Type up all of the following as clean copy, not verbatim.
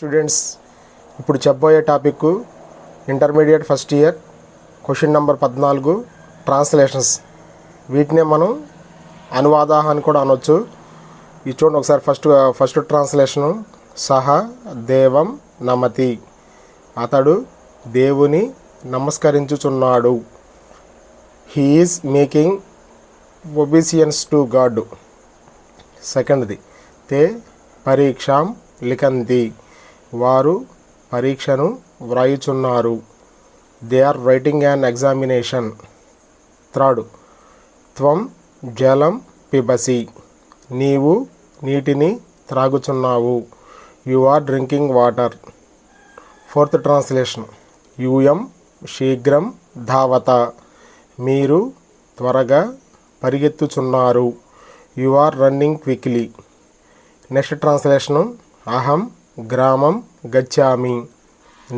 Students ఇప్పుడు చెప్పబోయే topic intermediate first year question number 14 translations. వీటినే మనం అనువాద అని కూడా అనొచ్చు. ఇది చూడండి ఒకసారి. ఫస్ట్ ట్రాన్స్లేషను సహ దేవం నమతి, అతడు దేవుని నమస్కరించుచున్నాడు. He is making obeisance to God. సెకండ్ది తే పరీక్షాం లిఖంతి, వారు పరీక్షను వ్రాయుచున్నారు. They are writing an examination. Third త్వం జలం పిబసి, నీవు నీటిని త్రాగుచున్నావు. You are drinking water. Fourth translation యూయం శీఘ్రం ధావత, మీరు త్వరగా పరిగెత్తుచున్నారు. You are running quickly. Next translation అహం గ్రామం గచ్చామి,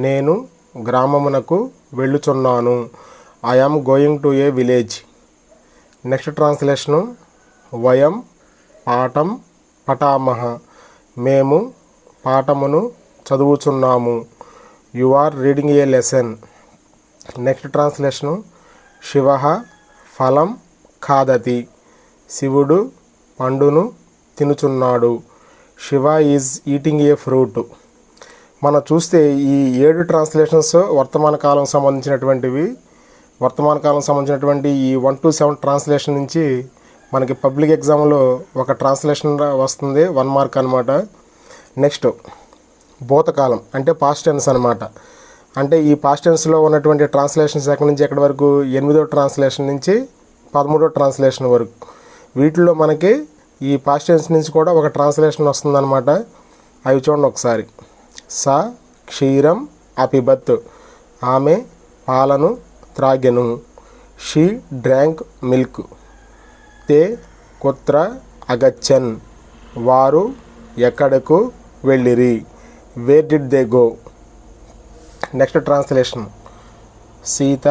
నేను గ్రామమునకు వెళ్ళుచున్నాను. I am going to a village. Next translation వయం పాఠం పఠామహ, మేము పాఠమును చదువుచున్నాము. You are reading a lesson. Next translation Shiva ఫలం ఖాదతి, శివుడు పండును తినుచున్నాడు. Shiva is eating a fruit. మనం చూస్తే ఈ 7 ట్రాన్స్లేషన్స్ వర్తమాన కాలం సంబంధించినటువంటివి. వర్తమాన కాలం సంబంధించినటువంటి ఈ 1 to 7 ట్రాన్స్లేషన్ నుంచి మనకి పబ్లిక్ ఎగ్జామ్లో ఒక ట్రాన్స్లేషన్ వస్తుంది, 1 మార్క్ అనమాట. నెక్స్ట్ భూతకాలం అంటే పాస్ట్ టెన్స్ అనమాట. అంటే ఈ పాస్ట్ టెన్స్లో ఉన్నటువంటి ట్రాన్స్లేషన్స్ ఎక్కడి నుంచి ఎక్కడి వరకు 8వ ట్రాన్స్లేషన్ నుంచి 13వ ట్రాన్స్లేషన్ వరకు. వీటిల్లో మనకి ఈ పాస్ట్ టెన్స్ నుంచి కూడా ఒక ట్రాన్స్లేషన్ వస్తుందన్నమాట. అవి చూడండి ఒకసారి. స క్షీరం అపిబత్, ఆమె పాలను త్రాగెను. She drank milk. తే కుత్ర అగచ్చన్, వారు ఎక్కడకు వెళ్ళిరి. Where did they go. Next translation Sita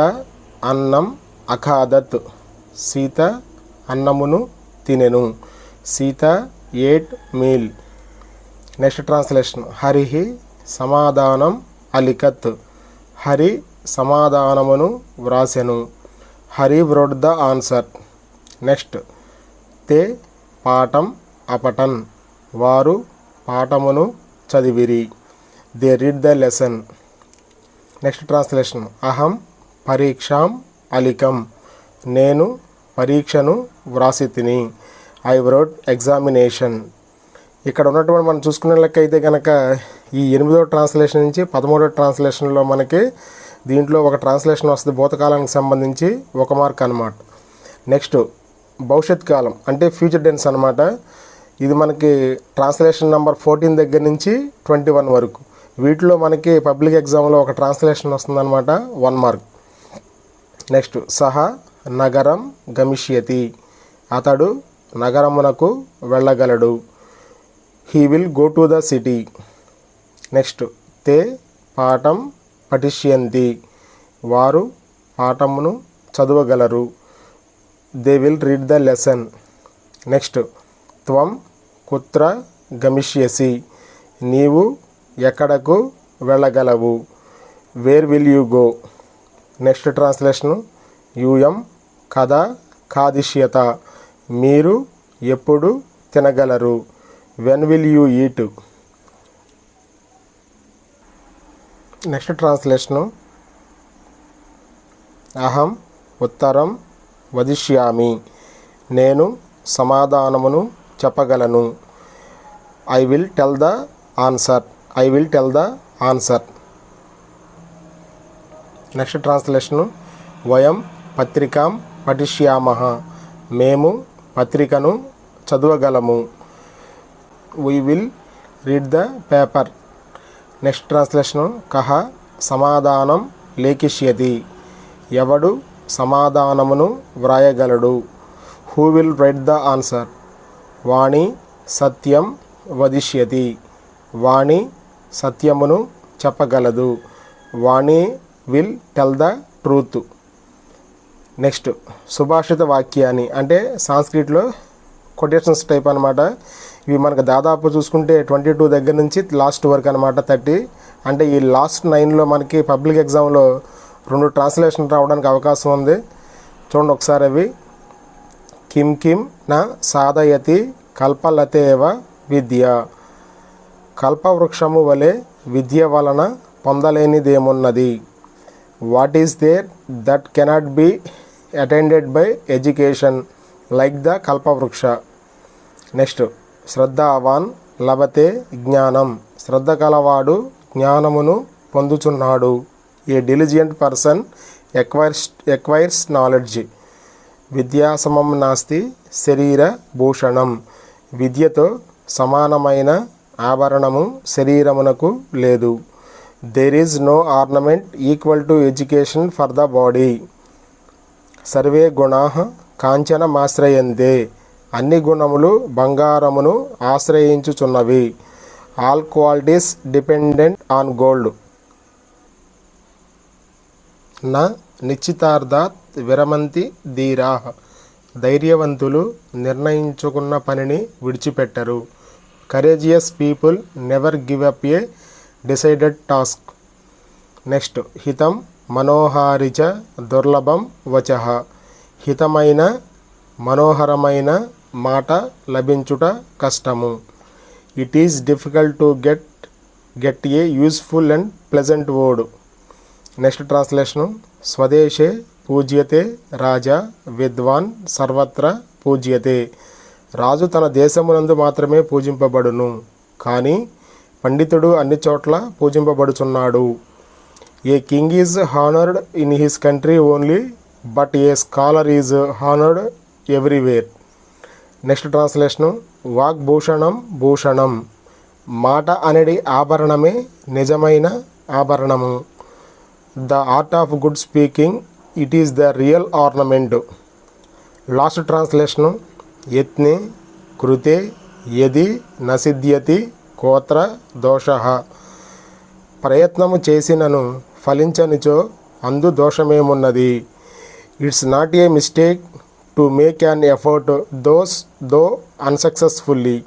అన్నం అఖాదత్, సీత అన్నమును తినెను. Sita ate meal. Next translation హరిహి సమాధానం అలికత్, హరి సమాధానమును వ్రాసెను. Hari wrote the answer. Next తే పాఠం అపటన్, వారు పాఠమును చదివిరి. They read the lesson. Next translation అహం పరీక్షాం అలికం, నేను పరీక్షను వ్రాసి తిని. I wrote examination. ఇక్కడ ఉన్నటువంటి మనం చూసుకునే లెక్క అయితే కనుక ఈ 8వ ట్రాన్స్లేషన్ నుంచి 13వ ట్రాన్స్లేషన్లో మనకి దీంట్లో ఒక ట్రాన్స్లేషన్ వస్తుంది భూతకాలానికి సంబంధించి, 1 మార్క్ అనమాట. నెక్స్ట్ భవిష్యత్ కాలం అంటే ఫ్యూచర్ టెన్స్ అనమాట. ఇది మనకి ట్రాన్స్లేషన్ నెంబర్ 14 దగ్గర నుంచి 21 వరకు. వీటిలో మనకి పబ్లిక్ ఎగ్జామ్లో ఒక ట్రాన్స్లేషన్ వస్తుందన్నమాట, 1 మార్క్. నెక్స్ట్ సహ నగరం గమిష్యతి, అతడు నగరమునకు వెళ్ళగలడు. He will go to the city. Next తే పాఠం పఠిష్యంతి, వారు పాఠమును చదవగలరు. They will read the lesson. Next త్వం కుత్ర గమిష్యసి, నీవు ఎక్కడకు వెళ్ళగలవు. Where will you go. Next translation యూయం కథ ఖాదిష్యత, మీరు ఎప్పుడు తినగలరు. When will you eat. Next translation అహం ఉత్తరం వదిష్యామి, నేను సమాధానమును చెప్పగలను. I will tell the answer. I will tell the answer. Next translation వయం పత్రికాం పఠిష్యామః, మేము పత్రికను చదవగలము. We will read the paper. Next translation కహ సమాధానం లేఖిష్యతి, ఎవడు సమాధానమును వ్రాయగలడు. Who will write the answer. Vani సత్యం వదిష్యతి, వాణి సత్యమును చెప్పగలదు. Vani will tell the truth. Next సుభాషిత వాక్యాన్ని అంటే సాంస్క్రిట్లో కొటేషన్స్ టైప్ అనమాట. ఇవి మనకు దాదాపు చూసుకుంటే 22 దగ్గర నుంచి లాస్ట్ వరకు అనమాట 30. అంటే ఈ లాస్ట్ 9లో మనకి పబ్లిక్ ఎగ్జామ్లో 2 ట్రాన్స్లేషన్ రావడానికి అవకాశం ఉంది. చూడండి ఒకసారి అవి. కిం కిం నా సాధయతి కల్పలతేవ విద్య. కల్పవృక్షము వలె విద్య వలన పొందలేనిదేమున్నది. What is there that cannot be attended by education like the Kalpavriksha. Next శ్రద్ధావాన్ లభతే జ్ఞానం. శ్రద్ధ కలవాడు జ్ఞానమును పొందుచున్నాడు. A diligent person acquires knowledge. విద్యాసమం నాస్తి శరీర భూషణం. విద్యతో సమానమైన ఆభరణము శరీరమునకు లేదు. There is no ornament equal to education for the body. సర్వే గుణాః కాంచనమాశ్రయంతే. అన్ని గుణములు బంగారమును ఆశ్రయించుచున్నవి. All qualities dependent on gold. నా నిశ్చితార్థాత్ విరమంతి ధీరాః. ధైర్యవంతులు నిర్ణయించుకున్న పనిని విడిచిపెట్టరు. Courageous people never give up a decided task. Next హితం మనోహారిచ దుర్లభం వచః. హితమైన మనోహరమైన మాట లభించుట కష్టము. It is difficult to get a useful and pleasant word. Next translation. స్వదేశే పూజ్యతే రాజా విద్వాన్ సర్వత్ర పూజ్యతే. రాజు తన దేశమునందు మాత్రమే పూజింపబడును, కానీ పండితుడు అన్ని చోట్ల పూజింపబడుచున్నాడు. A king is honoured in his country only, but a scholar is honoured everywhere. Next translation. వాగ్భూషణం భూషణం. మాట అనేది ఆభరణమే నిజమైన ఆభరణము. The art of good speaking, it is the real ornament. Last translation. యత్నే కృతే యది నసిద్ధ్యతి కోత్ర దోషః. ప్రయత్నము చేసినను ఫలించనిచో అందు దోషమేమున్నది. It's not a mistake to make an effort though unsuccessfully.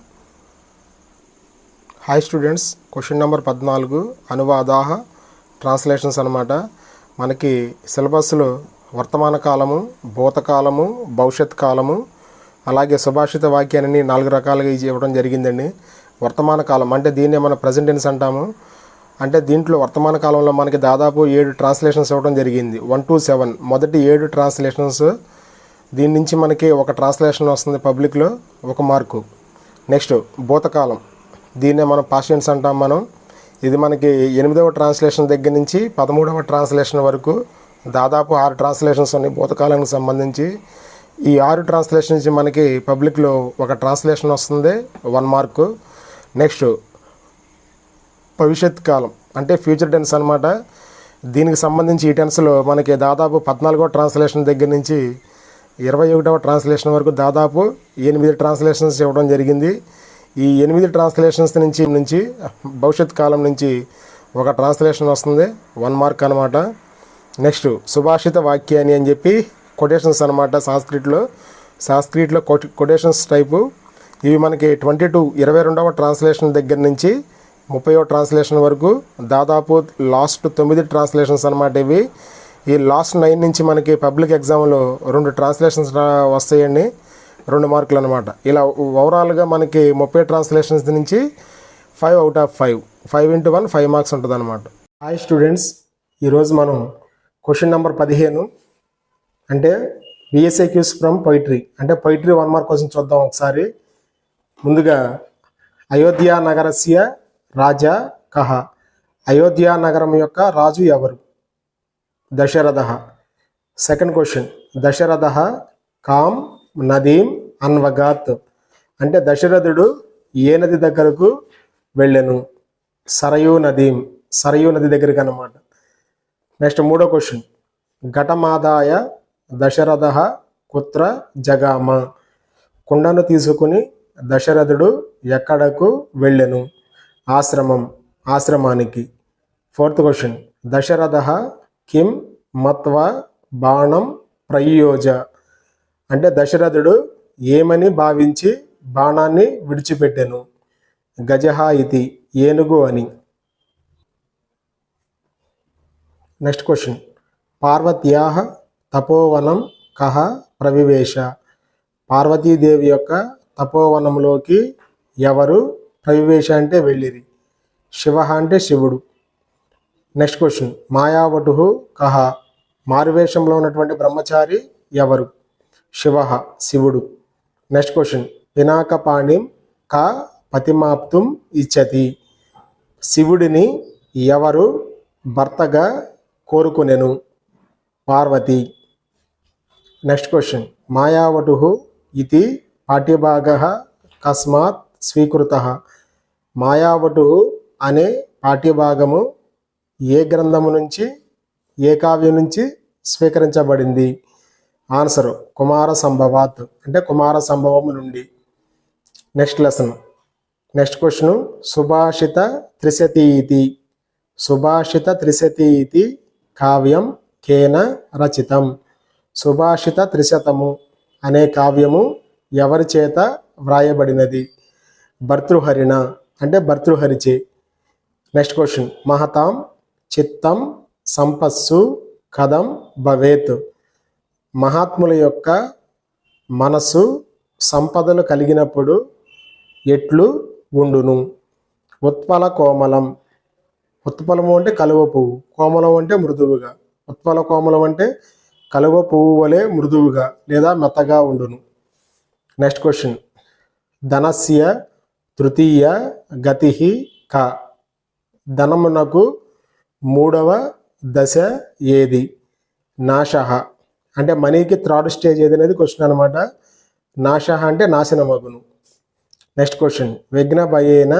Hi students, question number 14 అనువాదాహ ట్రాన్స్లేషన్స్ అనమాట. మనకి సిలబస్లో వర్తమాన కాలము, భూతకాలము, భవిష్యత్ కాలము, అలాగే సుభాషిత వాక్యాన్ని 4 రకాలుగా ఇవ్వడం జరిగిందండి. వర్తమాన కాలం అంటే దీన్నే మనం ప్రజెంట్ టెన్స్ అంటాము. అంటే దీంట్లో వర్తమాన కాలంలో మనకి దాదాపు 7 ట్రాన్స్లేషన్స్ ఇవ్వడం జరిగింది. 1 to 7 మొదటి 7 ట్రాన్స్లేషన్స్. దీని నుంచి మనకి ఒక ట్రాన్స్లేషన్ వస్తుంది పబ్లిక్లో, 1 మార్కు. నెక్స్ట్ భూతకాలం, దీన్నే మనం పాస్ట్ టెన్స్ అంటాం మనం. ఇది మనకి 8వ ట్రాన్స్లేషన్ దగ్గర నుంచి 13వ ట్రాన్స్లేషన్ వరకు దాదాపు 6 ట్రాన్స్లేషన్స్ ఉన్నాయి భూతకాలానికి సంబంధించి. ఈ 6 ట్రాన్స్లేషన్ నుంచి మనకి పబ్లిక్లో ఒక ట్రాన్స్లేషన్ వస్తుంది, 1 మార్కు. నెక్స్ట్ భవిష్యత్ కాలం అంటే ఫ్యూచర్ టెన్స్ అనమాట. దీనికి సంబంధించి ఈ టెన్స్లో మనకి దాదాపు 14వ ట్రాన్స్లేషన్ దగ్గర నుంచి 21వ ట్రాన్స్లేషన్ వరకు దాదాపు 8 ట్రాన్స్లేషన్స్ ఇవ్వడం జరిగింది. ఈ 8 ట్రాన్స్లేషన్స్ నుంచి భవిష్యత్ కాలం నుంచి ఒక ట్రాన్స్లేషన్ వస్తుంది, 1 మార్క్ అనమాట. నెక్స్ట్ సుభాషిత వాక్యాన్ని అని చెప్పి కొటేషన్స్ అనమాట. సాంస్క్రిట్లో కొటేషన్స్ టైపు. ఇవి మనకి 22వ ట్రాన్స్లేషన్ దగ్గర నుంచి 30వ ట్రాన్స్లేషన్ వరకు దాదాపు లాస్ట్ 9 ట్రాన్స్లేషన్స్ అనమాట ఇవి. ఈ లాస్ట్ 9 నుంచి మనకి పబ్లిక్ ఎగ్జామ్లో 2 ట్రాన్స్లేషన్స్ వస్తాయండి, 2 మార్కులు అనమాట. ఇలా ఓవరాల్గా మనకి 30 ట్రాన్స్లేషన్స్ నుంచి 5 out of 5 into 1 5 మార్క్స్ ఉంటుంది అనమాట. హాయ్ స్టూడెంట్స్, ఈరోజు మనం క్వశ్చన్ నెంబర్ 15 అంటే VSAQs ఫ్రమ్ పొయిట్రీ అంటే పొయిట్రీ 1 మార్క్ కోసం చూద్దాం ఒకసారి. ముందుగా అయోధ్య నగరస్య రాజా కహ. అయోధ్య నగరం యొక్క రాజు ఎవరు? దశరథ. సెకండ్ క్వశ్చన్, దశరథ కామ్ నదీం అన్వగాత్ అంటే దశరథుడు ఏ నది దగ్గరకు వెళ్ళెను? సరయూ నదీం, సరయూ నది దగ్గరికి అన్నమాట. నెక్స్ట్ మూడో క్వశ్చన్, ఘటమాదాయ దశరథ కుత్ర జగామ. కుండను తీసుకుని దశరథుడు ఎక్కడకు వెళ్ళెను? ఆశ్రమానికి. ఫోర్త్ క్వశ్చన్, దశరథ కిం మత్వ బాణం ప్రయోజ అంటే దశరథుడు ఏమని భావించి బాణాన్ని విడిచిపెట్టెను. గజహ ఇతి, ఏనుగు అని. నెక్స్ట్ క్వశ్చన్, పార్వత్యాః తపోవనం కః ప్రవివేశ. పార్వతీదేవి యొక్క తపోవనంలోకి ఎవరు ప్రవివేశ అంటే వెళ్ళిరి. శివ అంటే శివుడు. నెక్స్ట్ క్వశ్చన్, మాయావటు కః. మారువేషంలో ఉన్నటువంటి బ్రహ్మచారి ఎవరు. శివ, శివుడు. నెక్స్ట్ క్వశ్చన్, పినాకపాణిం క పతిమాప్తుం ఇచ్చతి. శివుడిని ఎవరు భర్తగా కోరుకునెను. పార్వతి. నెక్స్ట్ క్వశ్చన్, మాయావటు ఇది పాఠ్యభాగः కస్మాత్ స్వీకృతః. మాయావటు అనే పాఠ్యభాగము ఏ గ్రంథము నుంచి, ఏ కావ్యం నుంచి స్వీకరించబడింది. ఆన్సర్ కుమార సంభవాత్, అంటే కుమార సంభవము నుండి. Next lesson, next question, Subhashita Trishati ఇతి. సుభాషిత త్రిశతి ఇతి కావ్యం కేన రచితం. సుభాషిత త్రిశతము అనే కావ్యము ఎవరి చేత వ్రాయబడినది. భర్తృహరిణ, అంటే భర్తృహరిచే. నెక్స్ట్ క్వశ్చన్, మహతాం చిత్తం సంపస్సు కథం భవేత్. మహాత్ముల యొక్క మనస్సు సంపదలు కలిగినప్పుడు ఎట్లు ఉండును. ఉత్పల కోమలం. ఉత్పలము అంటే కలువ పువ్వు, కోమలం అంటే మృదువుగా. ఉత్పల కోమలం అంటే కలువ పువ్వు వలె మృదువుగా లేదా మెత్తగా ఉండును. నెక్స్ట్ క్వశ్చన్, ధనస్య తృతీయ గతి క. ధనమునకు మూడవ దశ ఏది. నాశ, అంటే మనీకి థర్డ్ స్టేజ్ ఏది అనేది క్వశ్చన్ అనమాట. నాశ అంటే నాశనమగును. నెక్స్ట్ క్వశ్చన్, విఘ్న భయేన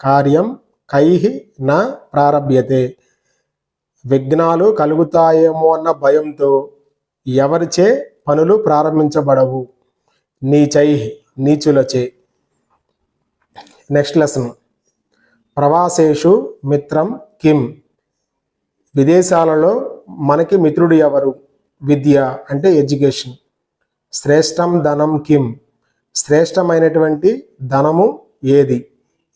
కార్యం కైహి నా ప్రారభ్యతే. విఘ్నాలు కలుగుతాయేమో అన్న భయంతో ఎవరిచే పనులు ప్రారంభించబడవు. నీచై, నీచులచే. నెక్స్ట్ లెసన్, ప్రవాసేషు మిత్రం కిం. విదేశాలలో మనకి మిత్రుడు ఎవరు. విద్య, అంటే ఎడ్యుకేషన్. శ్రేష్టం ధనం కిం. శ్రేష్టమైనటువంటి ధనము ఏది.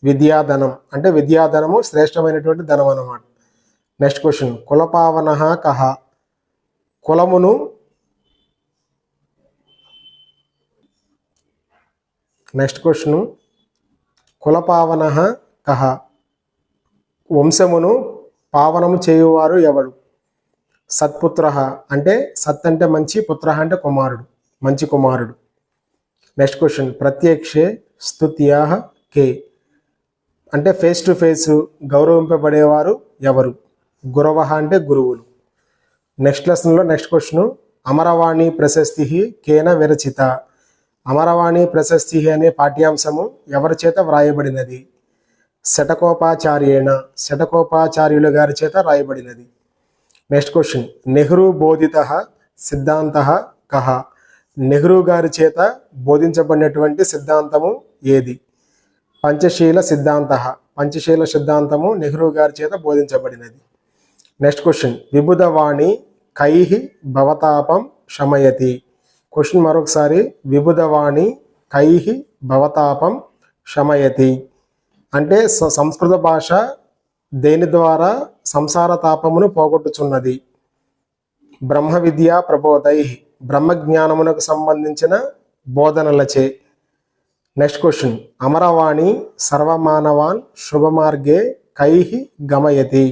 విద్యాధనం, అంటే విద్యాధనము శ్రేష్టమైనటువంటి ధనం అన్నమాట. నెక్స్ట్ క్వశ్చన్, కులపావన కహ. కులమును నెక్స్ట్ క్వశ్చన్, కులపావన కహ. వంశమును పావనము చేయువారు ఎవరు. సత్పుత్ర, అంటే సత్ అంటే మంచి, పుత్ర అంటే కుమారుడు, మంచి కుమారుడు. నెక్స్ట్ క్వశ్చన్, ప్రత్యక్షే స్తుత్యా కే. అంటే ఫేస్ టు ఫేస్ గౌరవింపబడేవారు ఎవరు. గురవ అంటే గురువులు. నెక్స్ట్ లెసన్లో నెక్స్ట్ క్వశ్చన్, అమరవాణి ప్రశస్తి కేన విరచిత. అమరవాణి ప్రశస్తి అనే పాఠ్యాంశము ఎవరి చేత వ్రాయబడినది. శటకోపాచార్యేణ, శటకోపాచార్యులు గారి చేత రాయబడినది. నెక్స్ట్ క్వశ్చన్, నెహ్రూ బోధిత సిద్ధాంత కహ. నెహ్రూ గారి చేత బోధించబడినటువంటి సిద్ధాంతము ఏది. పంచశీల సిద్ధాంత. పంచశీల సిద్ధాంతము నెహ్రూ గారి చేత బోధించబడినది. నెక్స్ట్ క్వశ్చన్, విబుధవాణి కైహి భవతాపం శమయతి. క్వశ్చన్ మరొకసారి, విబుధవాణి కైహి భవతాపం శమయతి. అంటే సంస్కృత భాష దేని ద్వారా సంసార తాపమును పోగొట్టుచున్నది. బ్రహ్మ విద్యా ప్రబోధై. బ్రహ్మజ్ఞానమునకు సంబంధించిన బోధనలచే. నెక్స్ట్ క్వశ్చన్, అమరవాణి సర్వమానవాన్ శుభమార్గే కైహి గమయతి.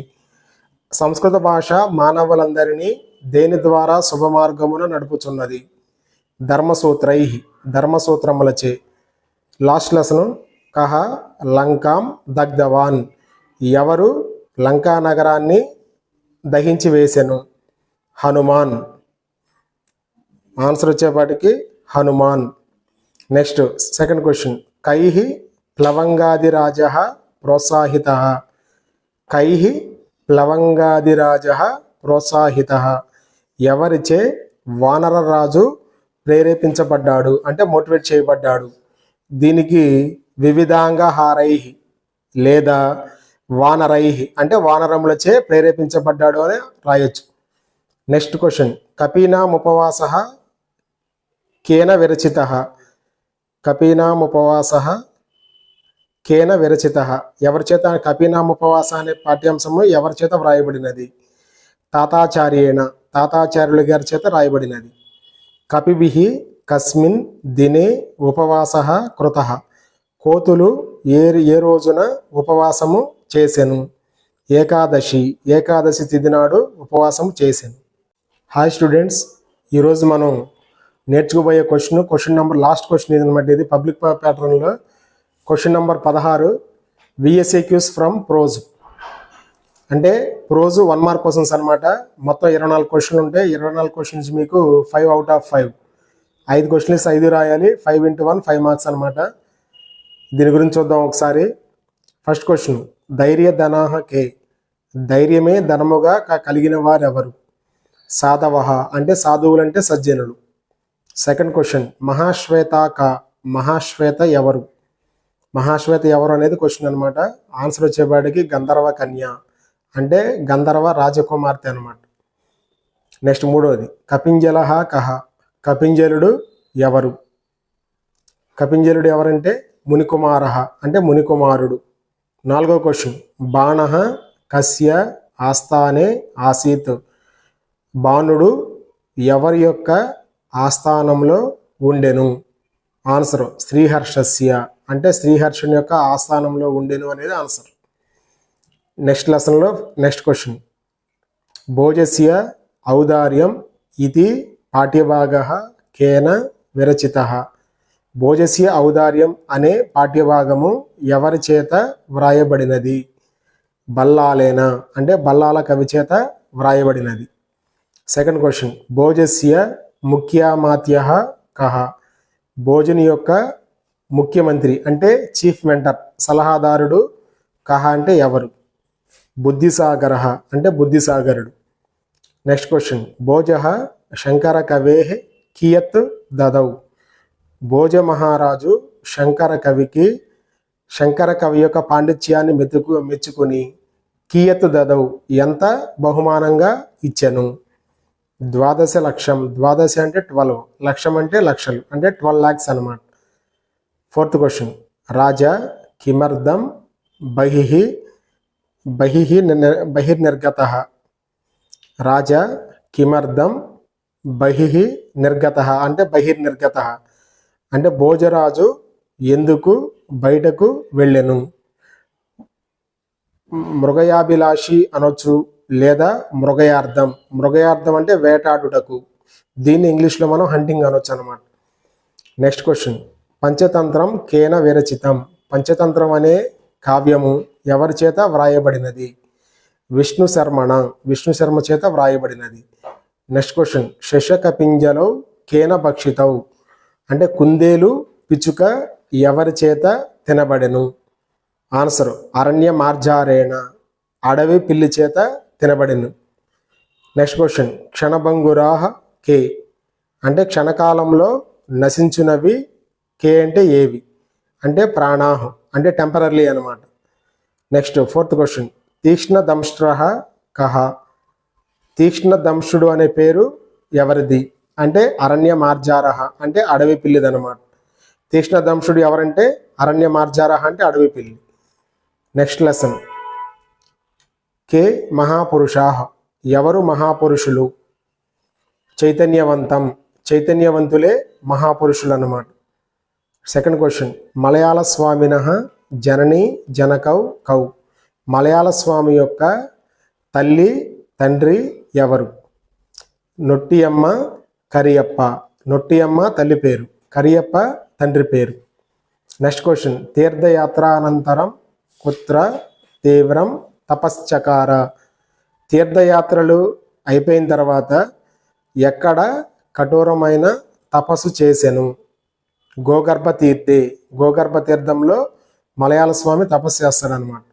సంస్కృత భాష మానవులందరినీ దేని ద్వారా శుభమార్గమున నడుపుచున్నది. ధర్మసూత్రై, ధర్మసూత్రములచే. లాస్ట్ లెసన్, కహ లంకాం దగ్ధవాన్. ఎవరు లంకా నగరాన్ని దహించి వేసెను. హనుమాన్. ఆన్సర్ వచ్చేపాటికి హనుమాన్. నెక్స్ట్ సెకండ్ క్వశ్చన్, కైహి ప్లవంగాదిరాజ ప్రోత్సాహిత. కైహి ప్లవంగాదిరాజ ప్రోత్సాహిత. ఎవరిచే వానరరాజు ప్రేరేపించబడ్డాడు, అంటే మోటివేట్ చేయబడ్డాడు. దీనికి వివిధాంగహారై లేదా వానరై, అంటే వానరములచే ప్రేరేపించబడ్డాడు అని రాయొచ్చు. నెక్స్ట్ క్వశ్చన్, కపీనాం ఉపవాస కేన విరచిత. కపీనాముపవాసః కేన విరచితః. ఎవరి చేత కపీనాముపవాస అనే పాఠ్యాంశము ఎవరి చేత వ్రాయబడినది? తాతాచార్యేణ, తాతాచార్యుల గారి చేత రాయబడినది. కపిభిః కస్మిన్ దినే ఉపవాసః కృతః. కోతులు ఏ రోజున ఉపవాసము చేసెను? ఏకాదశి, ఏకాదశి తిథి నాడు ఉపవాసం చేసెను. హాయ్ స్టూడెంట్స్, ఈరోజు మనం నేర్చుకోబోయే క్వశ్చన్ నెంబర్ లాస్ట్ క్వశ్చన్ ఇదనమాట. ఇది పబ్లిక్ ప్యాటర్న్లో question number 16 VSAQs from prose. అంటే ప్రోజు 1 మార్క్ క్వశ్చన్స్ అనమాట. మొత్తం 24 క్వశ్చన్లు ఉంటాయి. 24 క్వశ్చన్స్ మీకు 5 out of 5. 5 క్వశ్చన్స్ 5 రాయాలి. 5 into 1 5 మార్క్స్ అనమాట. దీని గురించి చూద్దాం ఒకసారి. ఫస్ట్ క్వశ్చన్, ధైర్య ధనాహ కే. ధైర్యమే ధనముగా కలిగిన వారెవరు? సాధవః అంటే సాధువులు అంటే సజ్జనులు. సెకండ్ క్వశ్చన్, మహాశ్వేత కా. మహాశ్వేత ఎవరు? మహాశ్వేత ఎవరు అనేది క్వశ్చన్ అనమాట. ఆన్సర్ వచ్చేపాటికి గంధర్వ కన్య అంటే గంధర్వ రాజకుమార్తె అనమాట. నెక్స్ట్ మూడవది, కపింజలః కహ. కపింజలుడు ఎవరు? కపింజలుడు ఎవరంటే మునికుమారః అంటే మునికుమారుడు. నాలుగో క్వశ్చన్, బాణః కస్య ఆస్థానే ఆసీత్. బాణుడు ఎవరి యొక్క ఆస్థానంలో ఉండెను? ఆన్సర్ శ్రీహర్షస్య అంటే శ్రీహర్షుని యొక్క ఆస్థానంలో ఉండెను అనేది ఆన్సర్. నెక్స్ట్ లెసన్లో నెక్స్ట్ క్వశ్చన్, భోజస్య ఔదార్యం ఇది పాఠ్యభాగః కేన విరచితః. భోజస్య ఔదార్యం అనే పాఠ్యభాగము ఎవరి చేత వ్రాయబడినది? బల్లాలేన అంటే బల్లాల కవి చేత వ్రాయబడినది. Second question, భోజస్య ముఖ్యమాత్యః కః. భోజని యొక్క ముఖ్యమంత్రి అంటే చీఫ్ మెంటర్ సలహాదారుడు కహ అంటే ఎవరు? బుద్ధిసాగరః అంటే బుద్ధిసాగరుడు. నెక్స్ట్ క్వశ్చన్, భోజః శంకర కవేః కియత్ దదౌ. భోజ మహారాజు శంకర కవికి శంకర కవి యొక్క పాండిత్యాన్ని మెచ్చుకుని కియత్ దదౌ ఎంత బహుమానంగా ఇచ్చెను? 12 లక్షం. 12 అంటే 12, లక్షం అంటే లక్షలు అంటే 12 lakhs అనమాట. ఫోర్త్ క్వశ్చన్, రాజా కిమర్థం బహిర్నిర్గతః. రాజా కిమర్థం బహిర్నిర్గతః అంటే బహిర్నిర్గతః అంటే భోజరాజు ఎందుకు బయటకు వెళ్ళెను? మృగయాభిలాషి అనొచ్చు లేదా మృగయార్థం. మృగయార్థం అంటే వేటాడుటకు. దీన్ని ఇంగ్లీష్లో మనం హంటింగ్ అనొచ్చు అనమాట. నెక్స్ట్ క్వశ్చన్, పంచతంత్రం కేన విరచితం. పంచతంత్రం అనే కావ్యము ఎవరి చేత వ్రాయబడినది? విష్ణు శర్మణ, విష్ణు శర్మ చేత వ్రాయబడినది. నెక్స్ట్ క్వశ్చన్, శశకపింజలౌ కేన భక్షితౌ అంటే కుందేలు పిచ్చుక ఎవరి చేత తినబడెను? ఆన్సర్ అరణ్య మార్జారేణ అడవి పిల్లి చేత తినబడెను. నెక్స్ట్ క్వశ్చన్, క్షణభంగురాహ కే అంటే క్షణకాలంలో నశించునవి కే అంటే ఏవి? అంటే ప్రాణాహ అంటే టెంపరరీ అనమాట. నెక్స్ట్ ఫోర్త్ క్వశ్చన్, తీక్ష్ణ దంష్ట్రః కహ. తీక్ష్ణ దంష్టుడు అనే పేరు ఎవరిది? అంటే అరణ్య మార్జారః అంటే అడవి పిల్లిది అనమాట. తీక్ష్ణ దంష్టుడు ఎవరంటే అరణ్య మార్జారః అంటే అడవి పిల్లి. నెక్స్ట్ లెసన్, కే మహాపురుషాః ఎవరు మహాపురుషులు? చైతన్యవంతం, చైతన్యవంతులే మహాపురుషులు అన్నమాట. సెకండ్ క్వశ్చన్, మలయాళ స్వామినః జనని జనకౌ కౌ. మలయాళ స్వామి యొక్క తల్లి తండ్రి ఎవరు? నొట్టియమ్మ కరియప్ప. నొట్టియమ్మ తల్లి పేరు, కరియప్ప తండ్రి పేరు. నెక్స్ట్ క్వశ్చన్, తీర్థయాత్ర అనంతరం కుత్ర తీవ్రం తపశ్చకార. తీర్థయాత్రలు అయిపోయిన తర్వాత ఎక్కడ కఠోరమైన తపస్సు చేసెను? గోగర్భ తీర్థే. గోగర్భ తీర్థంలో మలయాళ స్వామి తపస్సు చేస్తాడనమాట.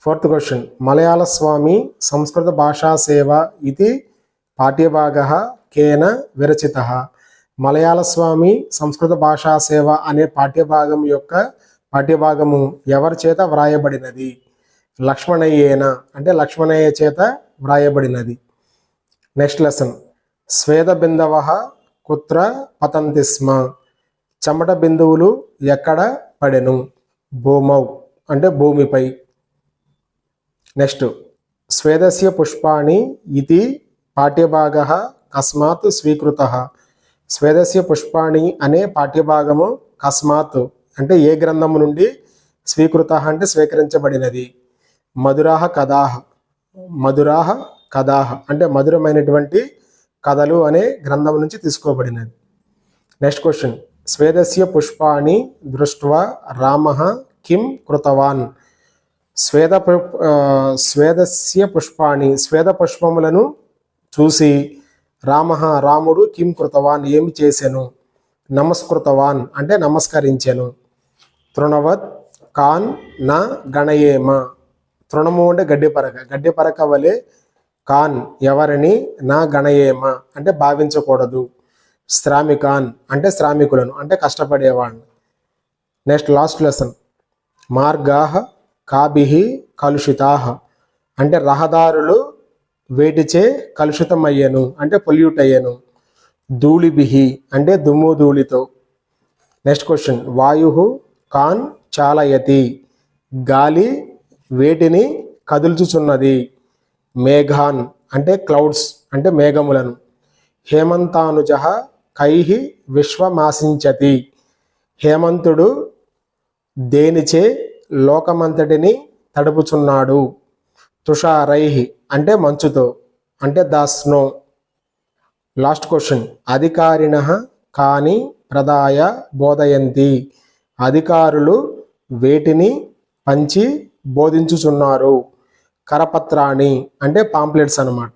ఫోర్త్ క్వశ్చన్, మలయాళ స్వామి సంస్కృత భాషా సేవ ఇది పాఠ్యభాగః కేన విరచితః. మలయాళ స్వామి సంస్కృత భాషా సేవ అనే పాఠ్యభాగము ఎవరి చేత వ్రాయబడినది? లక్ష్మణయ్యేన అంటే లక్ష్మణయ్య చేత వ్రాయబడినది. నెక్స్ట్ లెసన్, స్వేద బిందవః కుత్ర పతంతి స్మ. చెమట బిందువులు ఎక్కడ పడెను? భూమౌ అంటే భూమిపై. నెక్స్ట్, స్వేదస్య పుష్పాణి ఇది పాఠ్యభాగः కస్మాత్ స్వీకృతః. స్వేదస్య పుష్పాణి అనే పాఠ్యభాగము కస్మాత్ అంటే ఏ గ్రంథము నుండి, స్వీకృతః అంటే స్వీకరించబడినది. మధురాహ కథాః, మధురాహ కథాః అంటే మధురమైనటువంటి కథలు అనే గ్రంథం నుంచి తీసుకోబడినది. నెక్స్ట్ క్వశ్చన్, స్వేదస్య పుష్పాణి దృష్ట్వా రామః కిం కృతవాన్. స్వేదస్య పుష్పాణి స్వేద పుష్పములను చూసి రాముడు కిం కృతవాన్ ఏమి చేసెను? నమస్కృతవాన్ అంటే నమస్కరించెను. తృణవత్ కాన్ నా గణయేమ. తృణము అంటే గడ్డిపరక వలె కాన్ ఎవరిని, నా గణయేమ అంటే భావించకూడదు. శ్రామికాన్ అంటే శ్రామికులను అంటే కష్టపడేవాడిని. నెక్స్ట్ లాస్ట్ లెసన్, మార్గాః కాభిః కలుషితాః అంటే రహదారులు వేటిచే కలుషితమయ్యను అంటే పొల్యూట్ అయ్యను. ధూళిభిః అంటే దుమ్ము ధూళితో. నెక్స్ట్ క్వశ్చన్, వాయుః కాన్ చాలయతి గాలి వేటిని కదుల్చుచున్నది. మేఘాన్ అంటే క్లౌడ్స్ అంటే మేఘములను. హేమంతానుజః కైః విశ్వమాసించతి. హేమంతుడు దేనిచే లోకమంతటిని తడుపుచున్నాడు. తుషారైః అంటే మంచుతో అంటే ద స్నో. లాస్ట్ క్వశ్చన్, అధికారిణః కాని ప్రదాయ బోధయంతి. అధికారులు వేటిని పంచి బోధించుచున్నారు. కరపత్రాన్ని అంటే పాంప్లెట్స్ అన్నమాట.